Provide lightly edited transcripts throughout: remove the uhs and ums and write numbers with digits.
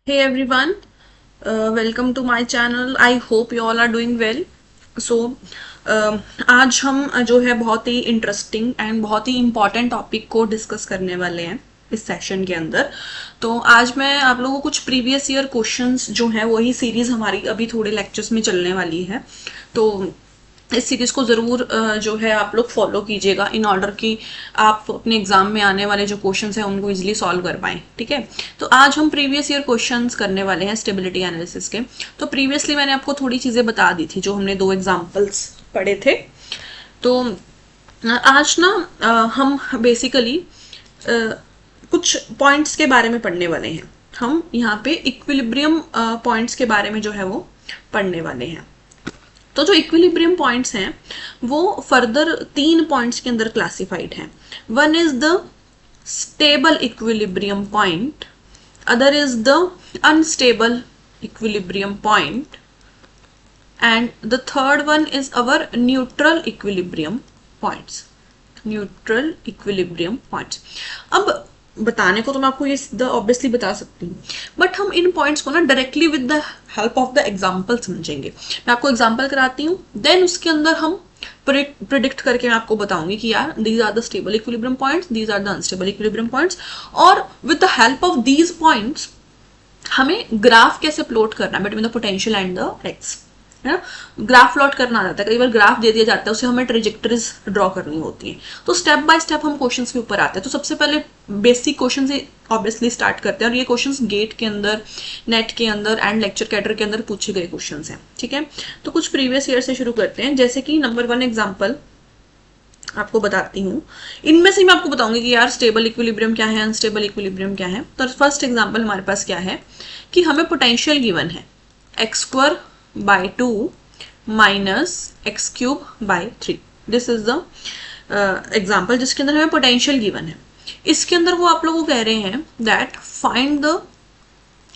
Hey everyone, welcome to my channel. I hope you all are doing well. So, आज हम जो है बहुत ही इंटरेस्टिंग एंड बहुत ही इम्पॉर्टेंट टॉपिक को डिस्कस करने वाले हैं इस सेशन के अंदर। तो आज मैं आप लोगों को कुछ प्रीवियस ईयर क्वेश्चंस जो है वही सीरीज हमारी अभी थोड़े लेक्चर्स में चलने वाली है। तो इस सीरीज को ज़रूर जो है आप लोग फॉलो कीजिएगा इन ऑर्डर कि आप अपने एग्जाम में आने वाले जो क्वेश्चंस हैं उनको इजीली सॉल्व कर पाएं। ठीक है, तो आज हम प्रीवियस ईयर क्वेश्चंस करने वाले हैं स्टेबिलिटी एनालिसिस के। तो प्रीवियसली मैंने आपको थोड़ी चीज़ें बता दी थी जो हमने दो एग्जाम्पल्स पढ़े थे। तो आज ना हम बेसिकली कुछ पॉइंट्स के बारे में पढ़ने वाले हैं। हम यहाँ पे इक्विलिब्रियम पॉइंट्स के बारे में जो है वो पढ़ने वाले हैं। तो जो इक्विलिब्रियम पॉइंट्स हैं वो फर्दर 3 पॉइंट्स के अंदर क्लासिफाइड हैं। One is the stable equilibrium point, other is the unstable equilibrium point and the third one is our neutral equilibrium points. Neutral equilibrium points. अब बताने को तो मैं आपको ये ऑब्वियसली बता सकती हूँ, बट हम इन पॉइंट्स को ना directly with the help of the example समझेंगे। मैं आपको एग्जाम्पल कराती हूँ, देन उसके अंदर हम प्रिडिक्ट करके मैं आपको बताऊंगी कि यार these are the stable equilibrium points, these are the unstable equilibrium points, और with the help of these points हमें ग्राफ कैसे प्लॉट करना है between the potential and the X, है ना। ग्राफ प्लॉट करना आ जाता है, कई बार ग्राफ दे दिया जाता है, उसे हमें ट्रेजेक्टरीज ड्रॉ करनी होती है। तो स्टेप बाय स्टेप हम क्वेश्चंस के ऊपर आते हैं। तो सबसे पहले बेसिक क्वेश्चन से ऑब्वियसली स्टार्ट करते हैं, और ये क्वेश्चंस गेट के अंदर, नेट के अंदर एंड लेक्चर कैडर के अंदर पूछे गए क्वेश्चंस हैं। ठीक है, तो कुछ प्रीवियस ईयर से शुरू करते हैं। जैसे कि नंबर 1 एग्जाम्पल आपको बताती हूँ। इनमें से मैं आपको बताऊंगी कि यार स्टेबल इक्विलिब्रियम क्या है, अनस्टेबल इक्विलिब्रियम क्या है। तो फर्स्ट एग्जाम्पल हमारे पास क्या है कि हमें पोटेंशियल गिवन है x²/2 minus x³/3। This is the example जिसके अंदर हमें पोटेंशियल गिवन है। इसके अंदर वो आप लोगों को कह रहे हैं that find the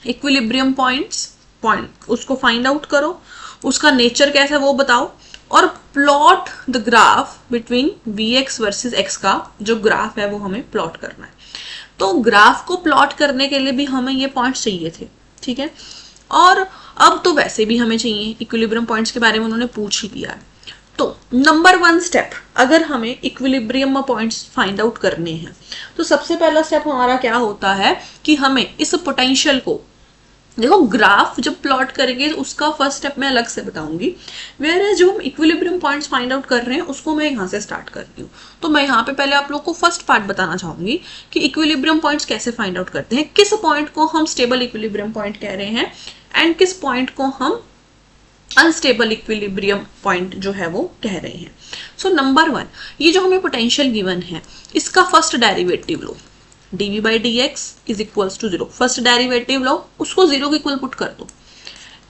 equilibrium points, point उसको फाइंड आउट करो, उसका नेचर कैसा है वो बताओ, और plot the graph between vx versus x का जो ग्राफ है वो हमें प्लॉट करना है। तो ग्राफ को प्लॉट करने के लिए भी हमें ये पॉइंट्स चाहिए थे। ठीक है, और अब तो वैसे भी हमें चाहिए, इक्विलिब्रियम पॉइंट्स के बारे में उन्होंने पूछ ही लिया है। तो नंबर 1 स्टेप, अगर हमें इक्विलिब्रियम पॉइंट्स फाइंड आउट करने हैं तो सबसे पहला स्टेप हमारा क्या होता है कि हमें इस पोटेंशियल को, देखो ग्राफ जब प्लॉट करेंगे तो उसका फर्स्ट स्टेप मैं अलग से बताऊंगी, वेयर जो हम इक्विलिब्रियम पॉइंट्स फाइंड आउट कर रहे हैं उसको मैं यहाँ से स्टार्ट कर रही हूँ। तो मैं यहाँ पे पहले आप लोग को फर्स्ट पार्ट बताना चाहूंगी कि इक्विलिब्रियम पॉइंट्स कैसे फाइंड आउट करते हैं, किस पॉइंट को हम स्टेबल इक्विलिब्रियम पॉइंट कह रहे हैं एंड किस पॉइंट को हम अनस्टेबल इक्विलिब्रियम पॉइंट जो है वो कह रहे हैं। सो नंबर 1, ये जो हमें पोटेंशियल गिवन है इसका फर्स्ट डेरिवेटिव लो, dv/dx is equals to 0। First derivative लो, उसको 0 के इक्वल पुट कर दो।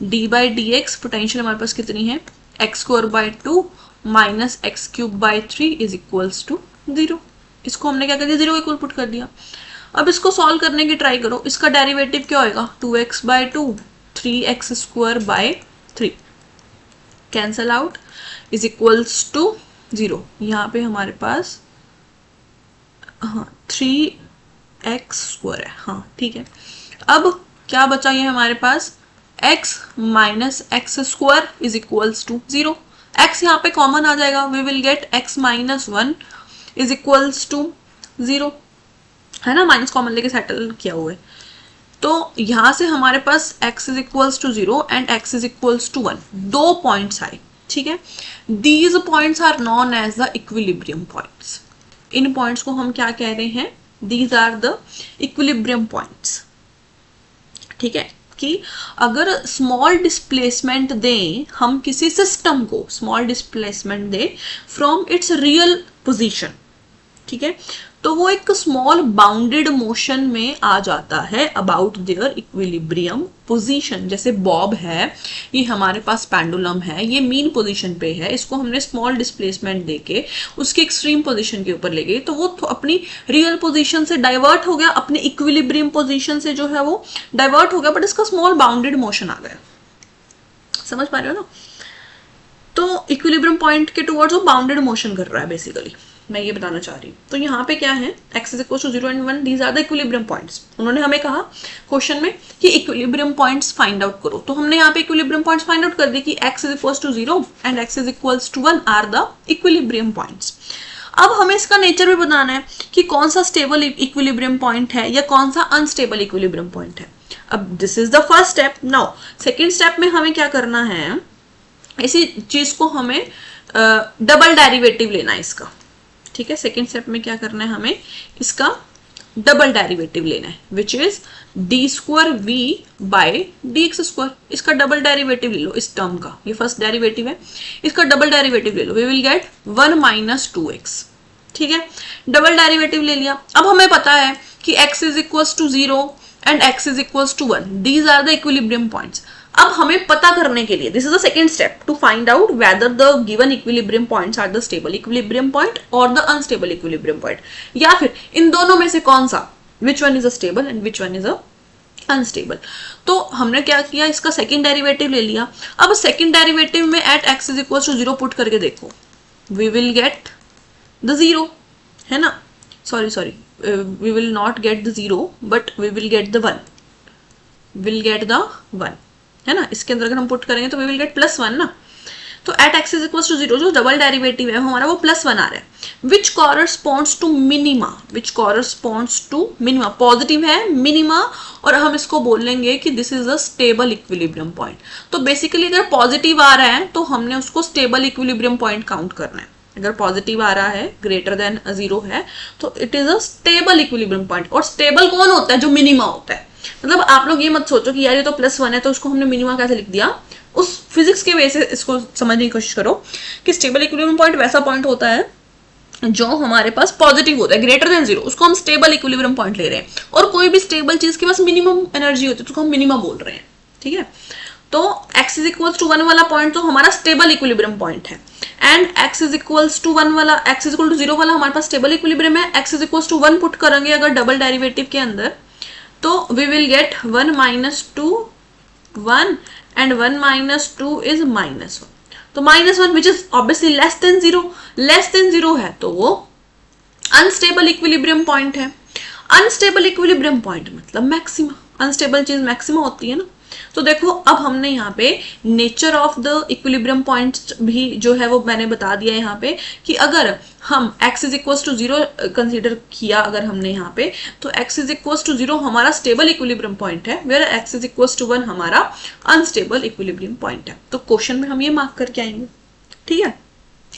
d/dx पोटेंशियल हमारे पास कितनी है, x²/2 minus x³/3 is equals to 0। इसको हमने क्या कर दिया, 0 के इक्वल पुट कर दिया। अब इसको सॉल्व करने की ट्राई करो। इसका डेरिवेटिव क्या होएगा, 2x/2 3x²/3 cancel out is equals to 0। यहाँ पे हमारे पास 3x² है। हाँ ठीक है, अब क्या बचा ये हमारे पास, x minus x² is equals to 0। x यहाँ पे कॉमन आ जाएगा, we will get x minus 1 is equals to 0, है ना, माइनस कॉमन लेके सेटल किया हुआ है। तो यहाँ से हमारे पास x is equals to 0 and x is equals to 1, 2 points आए। ठीक है, these points are known as the equilibrium points. इन पॉइंट्स को हम क्या कह रहे हैं, these are the equilibrium points. ठीक है, कि अगर स्मॉल डिस्प्लेसमेंट दें हम किसी सिस्टम को, स्मॉल डिस्प्लेसमेंट दें फ्रॉम इट्स रियल पोजीशन, ठीक है, तो वो एक स्मॉल बाउंडेड मोशन में आ जाता है अबाउट देयर इक्विलिब्रियम पोजीशन। जैसे बॉब है, ये हमारे पास पेंडुलम है, ये मीन पोजीशन पे है, इसको हमने स्मॉल डिस्प्लेसमेंट देके उसके एक्सट्रीम पोजीशन के ऊपर ले गए, तो वो अपनी रियल पोजीशन से डाइवर्ट हो गया, अपने इक्विलिब्रियम पोजीशन से जो है वो डाइवर्ट हो गया, बट इसका स्मॉल बाउंडेड मोशन आ गया। समझ पा रहे हो ना। तो इक्विलिब्रियम पॉइंट के टुवर्ड्स वो बाउंडेड मोशन कर रहा है बेसिकली। मैं ये बताना चाह रही हूँ। तो यहाँ पे क्या है, x is equal to 0 and 1, these are the equilibrium points. उन्होंने हमें कहा क्वेश्चन में कि इक्विलिब्रियम पॉइंट्स फाइंड आउट करो, तो हमने यहाँ पे इक्विलिब्रियम पॉइंट्स फाइंड आउट कर दी कि x is equal to 0 and x is equal to 1 are the equilibrium points. अब हमें इसका नेचर भी बताना है कि कौन सा स्टेबल इक्विलिब्रियम पॉइंट है या कौन सा अनस्टेबल इक्विलिब्रियम पॉइंट है। अब this is the first step. Now second step में हमें क्या करना है, इसी चीज को हमें डबल डेरिवेटिव लेना है इसका, ठीक है। सेकेंड स्टेप में क्या करना है, हमें इसका डबल डेरिवेटिव लेना है, which is d square v by d x square. इसका डबल डेरिवेटिव ले लो इस टर्म का, ये फर्स्ट डेरिवेटिव है, इसका डबल डेरिवेटिव ले लो, we will get 1 minus 2x, ठीक है। डबल डेरिवेटिव ले लिया। अब हमें पता है कि x is equal to 0 and x is equal to 1, these are the equilibrium points. अब हमें पता करने के लिए, this is the second step, to find out whether the given equilibrium points are the stable equilibrium point और the unstable equilibrium point, या फिर इन दोनों में से कौन सा, which one is a stable and which one is a unstable. तो हमने क्या किया, इसका सेकेंड डेरिवेटिव ले लिया। अब सेकेंड डेरिवेटिव में at x is equal to 0 put करके देखो, वी विल गेट द 0, है ना, sorry we will not get the 0 but we will get the 1, will get the 1, है ना। इसके अंदर अगर हम पुट करेंगे तो we will get +1 ना। तो at x is equals to 0 जो डबल डेरिवेटिव है हमारा वो +1 आ रहा है, which corresponds to minima, which corresponds to minima, positive है मिनिमा, और हम इसको बोलेंगे कि this is a stable equilibrium point. तो बेसिकली अगर पॉजिटिव आ रहा है तो हमने उसको स्टेबल इक्विलिब्रियम पॉइंट काउंट करना है। अगर पॉजिटिव आ रहा है ग्रेटर देन 0 है तो it is a stable equilibrium point. और स्टेबल कौन होता है, जो मिनिमा होता है। मतलब आप लोग ये मत सोचो कि यार ये तो +1 है तो उसको हमने मिनिमा कैसे लिख दिया, उस फिजिक्स के वजह से इसको समझने की कोशिश करो कि स्टेबल इक्विलिब्रियम पॉइंट वैसा पॉइंट होता है जो हमारे पास पॉजिटिव होता है ग्रेटर देन 0, उसको हम स्टेबल इक्विलिब्रियम पॉइंट ले रहे हैं। और कोई भी स्टेबल चीज के पास मिनिमम एनर्जी होती है तो उसको हम मिनिमा बोल रहे हैं, ठीक है। तो x इज इक्वल टू 1 वाला पॉइंट तो हमारा स्टेबल इक्विलिब्रियम पॉइंट है, and x is equal to 1 वाला, x इज इक्वल टू 0 वाला हमारे पास स्टेबल इक्विलिब्रियम है। x is equal to 1 put करेंगे अगर डबल डेरिवेटिव के अंदर तो we will get 1 minus 2 1 and 1 minus 2 is -1। तो -1 which is obviously less than 0, less than 0 है तो वो अनस्टेबल इक्विलिब्रियम पॉइंट है। अनस्टेबल इक्विलिब्रियम पॉइंट मतलब मैक्सिमा, अनस्टेबल चीज मैक्सिमा होती है ना। तो देखो अब हमने यहाँ पे nature of the equilibrium point भी जो है वो मैंने बता दिया यहाँ पे कि अगर हम x is equal to 0 consider किया अगर हमने यहाँ पे, तो x इज इक्वल टू 0 हमारा स्टेबल इक्विलिब्रियम पॉइंट है, where x is equal to 1 हमारा अनस्टेबल इक्विलिब्रियम पॉइंट है। तो क्वेश्चन में हम ये मार्क करके आएंगे, ठीक है।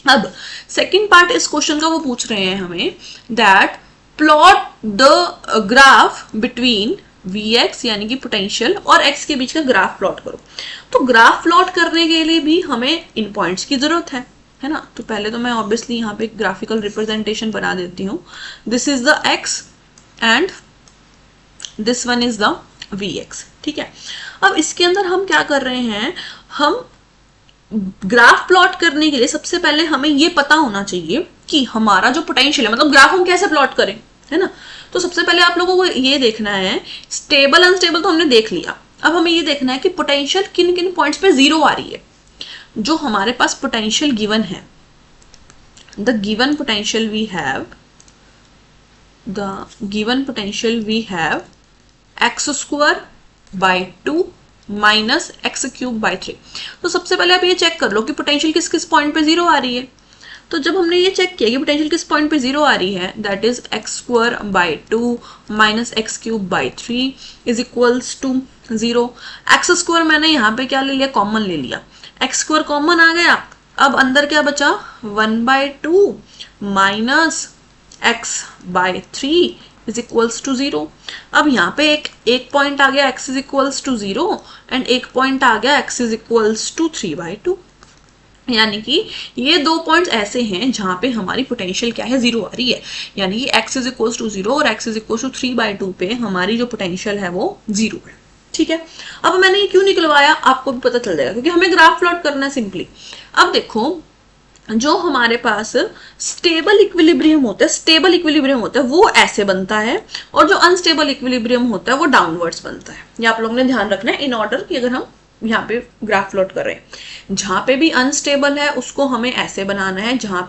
अब सेकेंड पार्ट इस क्वेश्चन का वो पूछ रहे हैं हमें that plot the graph between Vx यानी कि पोटेंशियल और x के बीच का ग्राफ प्लॉट करो। तो ग्राफ प्लॉट करने के लिए भी हमें इन पॉइंट्स की जरूरत है ना। तो पहले तो मैं ऑब्वियसली यहाँ पे ग्राफिकल रिप्रेजेंटेशन बना देती हूँ। This is the x and this one is the Vx, ठीक है। अब इसके अंदर हम क्या कर रहे हैं, हम ग्राफ प्लॉट करने के लिए सबसे पहले हमें ये पता होना चाहिए कि हमारा जो पोटेंशियल है, मतलब ग्राफ हम कैसे प्लॉट करें, है ना। तो सबसे पहले आप लोगों को ये देखना है, स्टेबल अनस्टेबल तो हमने देख लिया, अब हमें ये देखना है कि पोटेंशियल किन किन पॉइंट्स पे 0 आ रही है। जो हमारे पास पोटेंशियल गिवन है, the given potential we have x² by 2 minus x³ by 3। तो सबसे पहले आप ये चेक कर लो कि पोटेंशियल किस किस पॉइंट पे 0 आ रही है। तो जब हमने ये चेक किया कि पोटेंशियल किस पॉइंट पे 0 आ रही है, that is x² by 2 minus x³ by 3 is equals to 0। x² मैंने यहाँ पे क्या ले लिया, कॉमन ले लिया, x² कॉमन आ गया। अब अंदर क्या बचा, 1/2 minus x/3 is equals to 0। अब यहाँ पे एक पॉइंट आ गया x is equals to 0 and एक पॉइंट आ गया x इज इक्वल्स टू 3/2। यानी कि ये दो पॉइंट्स ऐसे हैं जहां पे हमारी पोटेंशियल क्या है, 0 आ रही है। यानी कि x इज इक्वल्स टू 0 और x इज इक्वल्स टू 3/2 पे हमारी जो पोटेंशियल है वो 0 है, ठीक है। अब मैंने ये क्यों निकलवाया आपको भी पता चल जाएगा, क्योंकि हमें ग्राफ प्लॉट करना है सिंपली। अब देखो जो हमारे पास स्टेबल इक्विलिब्रियम होता है वो ऐसे बनता है, और जो अनस्टेबल इक्विलिब्रियम होता है वो डाउनवर्ड्स बनता है। ये आप लोगों ने ध्यान रखना है इन ऑर्डर कि अगर हम यहाँ पे ग्राफ प्लॉट कर रहे हैं। जहाँ पे भी अनस्टेबल है उसको हमें ऐसे बनाना है, जहाँ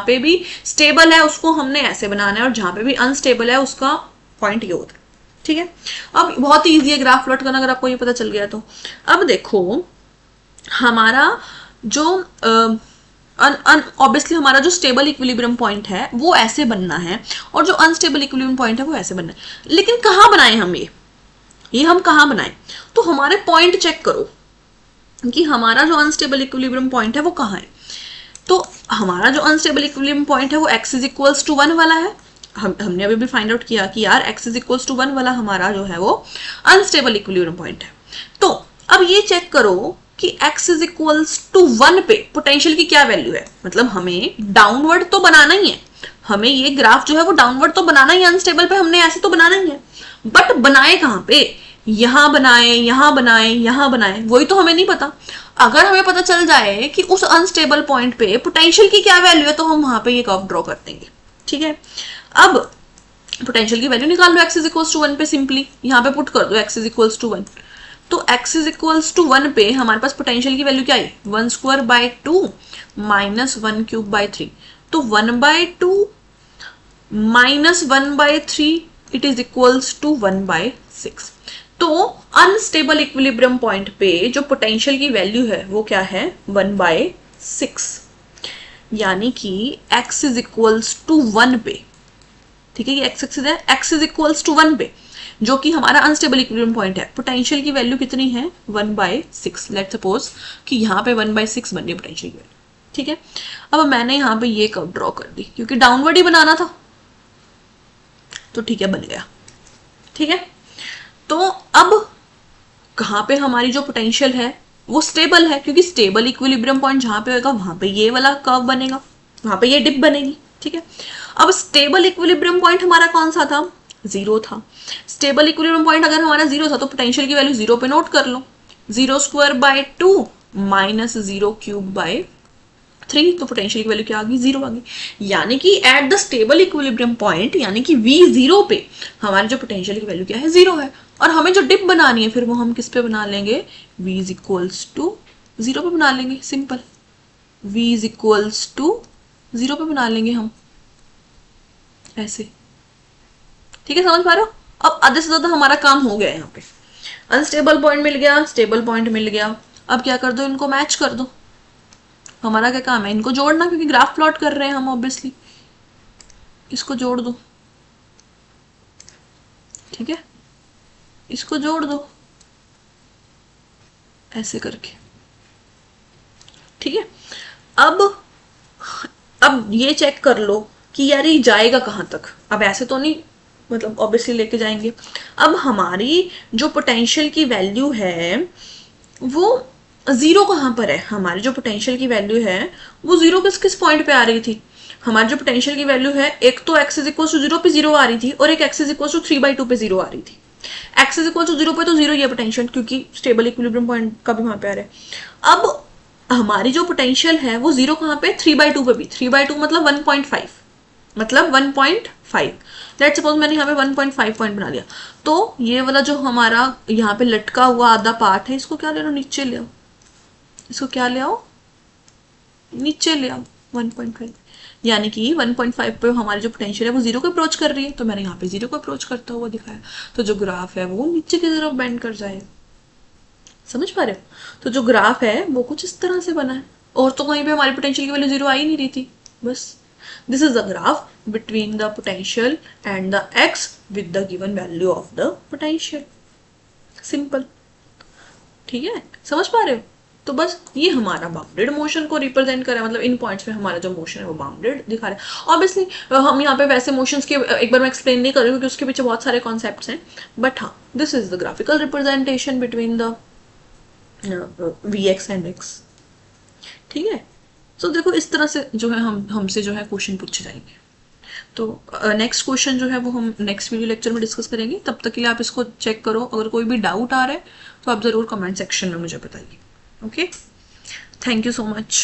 पे भी स्टेबल है उसको हमने ऐसे बनाना है, और जहाँ पे भी अनस्टेबल है उसका पॉइंट ये होता है। ठीक है, अब बहुत ही ईजी है ग्राफ प्लॉट करना, अगर आपको ये पता चल गया तो। अब देखो हमारा जो ऑब्वियसली हमारा जो स्टेबल इक्विलिब्रियम पॉइंट है वो ऐसे बनना है, और जो अनस्टेबल इक्विलिब्रियम पॉइंट है वो ऐसे बनना है। लेकिन कहाँ बनाए हम ये हम कहाँ बनाए? तो हमारे पॉइंट चेक करो कि हमारा जो अनस्टेबल इक्विलिब्रियम पॉइंट है वो कहाँ है। तो हमारा जो अनस्टेबल इक्विलिब्रियम पॉइंट है वो x इज इक्वल्स टू 1 वाला है। हमने अभी भी फाइंड आउट किया कि यार x इज इक्वल्स टू 1 वाला हमारा जो है वो अनस्टेबल इक्विलिब्रियम पॉइंट है। तो अब ये चेक करो कि x इज इक्वल्स टू 1 पे पोटेंशियल की क्या वैल्यू है। मतलब हमें डाउनवर्ड तो बनाना ही है, हमें ये ग्राफ जो है वो डाउनवर्ड तो बनाना ही है, अनस्टेबल पे हमने ऐसे तो बनाना ही है, बट बनाए कहाँ पे? यहां बनाए, यहां बनाए, यहां बनाए, वही तो हमें नहीं पता। अगर हमें पता चल जाए कि उस अनस्टेबल पॉइंट पे पोटेंशियल की क्या वैल्यू है तो हम वहां पे ये कर्व ड्रॉ कर देंगे। ठीक है, अब पोटेंशियल की वैल्यू निकाल लो x इज इक्वल्स टू 1 पे, सिंपली यहाँ पे पुट कर दो x इज इक्वल्स टू 1। तो x इज इक्वल्स टू 1 पे हमारे पास पोटेंशियल की वैल्यू क्या है? 1 square by 2 minus 1 cube by 3। तो 1 by 2 minus 1 by 3 it is equals to 1 by 6। तो अनस्टेबल इक्विलिब्रियम पॉइंट पे जो पोटेंशियल की वैल्यू है वो क्या है? 1 बाय 6, यानी कि x इज इक्वल्स टू 1 पे। ठीक है, ये x एक्सिस है, x इज इक्वल्स टू 1 पे जो कि हमारा अनस्टेबल इक्विलिब्रियम पॉइंट है। पोटेंशियल की वैल्यू कितनी है? 1 बाय 6। लेट्स सपोज कि यहाँ पे 1 बाय 6 बन रही है पोटेंशियल की वैल्यू। ठीक है, अब मैंने यहाँ पे ये कर्व ड्रॉ कर दी क्योंकि डाउनवर्ड ही बनाना था, तो ठीक है बन गया। ठीक है, तो अब कहाँ पे हमारी जो पोटेंशियल है वो स्टेबल है, क्योंकि स्टेबल इक्विलिब्रियम पॉइंट जहाँ पे होगा वहां पे ये वाला कर्व बनेगा, वहां पे ये डिप बनेगी। ठीक है, अब स्टेबल इक्विलिब्रियम पॉइंट हमारा कौन सा था? 0 था। स्टेबल इक्विलिब्रियम पॉइंट अगर हमारा 0 था तो पोटेंशियल की वैल्यू 0 पे नोट कर लो, 0 square by 2 minus 0 cube by 3। तो पोटेंशियल की वैल्यू क्या आ गई? 0 आ गई। यानी कि at the stable equilibrium point यानी कि V0 पे हमारी जो पोटेंशियल की वैल्यू क्या है? 0 है। और हमें जो डिप बनानी है फिर वो हम किस पे बना लेंगे? V इज इक्वल्स टू 0 पे बना लेंगे, simple. V is equals to 0 पे बना लेंगे हम ऐसे। ठीक है, समझ पा रहे हो? अब आधे से ज्यादा हमारा काम हो गया है। यहाँ पे अनस्टेबल पॉइंट मिल गया, स्टेबल पॉइंट मिल गया। अब क्या कर दो? इनको मैच कर दो। हमारा क्या काम है? इनको जोड़ना, क्योंकि ग्राफ प्लॉट कर रहे हैं हम ऑब्वियसली। इसको जोड़ दो। ठीक है, इसको जोड़ दो ऐसे करके। ठीक है, अब ये चेक कर लो कि यार ये जाएगा कहाँ तक। अब ऐसे तो नहीं, मतलब ऑब्वियसली लेके जाएंगे। अब हमारी जो पोटेंशियल की वैल्यू है वो 0 कहाँ पर है? हमारी जो पोटेंशियल की वैल्यू है वो 0 किस किस पॉइंट पे आ रही थी? हमारी जो पोटेंशियल की वैल्यू है, एक तो x इज इक्वल टू 0 पे 0 आ रही थी, और एक x इज इक्वल टू 3/2 पे 0 आ रही थी। x इज इक्वल टू 0 पे तो 0 ही है पोटेंशियल, क्योंकि स्टेबल इक्विलिब्रियम पॉइंट का भी वहां पे आ रहा है। अब हमारी जो पोटेंशियल है वो 0 कहाँ पे? 3/2 पे भी। 3/2 मतलब 1.5, मतलब 1.5। लेट्स सपोज मैंने यहाँ पे 1.5 पॉइंट बना लिया, तो ये वाला जो हमारा यहाँ पे लटका हुआ आधा पार्ट है इसको क्या ले लो? नीचे ले आओ। इसको क्या ले आओ? नीचे ले आओ 1.5। यानी कि 1.5 पे हमारी जो पोटेंशियल है वो 0 को अप्रोच कर रही है, तो मैंने यहाँ पे 0 को अप्रोच करता हुआ दिखाया। तो जो ग्राफ है वो नीचे की तरफ बेंड कर जाए। समझ पा रहे हो? तो जो ग्राफ है वो कुछ इस तरह से बना है, और तो कहीं पे हमारी पोटेंशियल की वैल्यू 0 आ ही नहीं रही थी। बस this is the graph between the potential and the x with the given value of the potential. Simple. ठीक है, समझ पा रहे हो? तो बस ये हमारा बाउंडेड मोशन को रिप्रेजेंट कर रहा है, मतलब इन पॉइंट्स पे हमारा जो मोशन है वो बाउंडेड दिखा रहा है। ऑब्वियसली हम यहाँ पे वैसे मोशंस के एक बार मैं एक्सप्लेन नहीं कर रही हूँ क्योंकि उसके पीछे बहुत सारे कॉन्सेप्ट्स हैं, बट हाँ this is the graphical representation between the Vx and x। ठीक है, तो देखो इस तरह से जो है हमसे जो है क्वेश्चन पूछे जाएंगे। तो नेक्स्ट क्वेश्चन जो है वो हम नेक्स्ट वीडियो लेक्चर में डिस्कस करेंगे। तब तक के लिए आप इसको चेक करो। अगर कोई भी डाउट आ रहा है तो आप जरूर कमेंट सेक्शन में मुझे बताइए। Okay, thank you so much.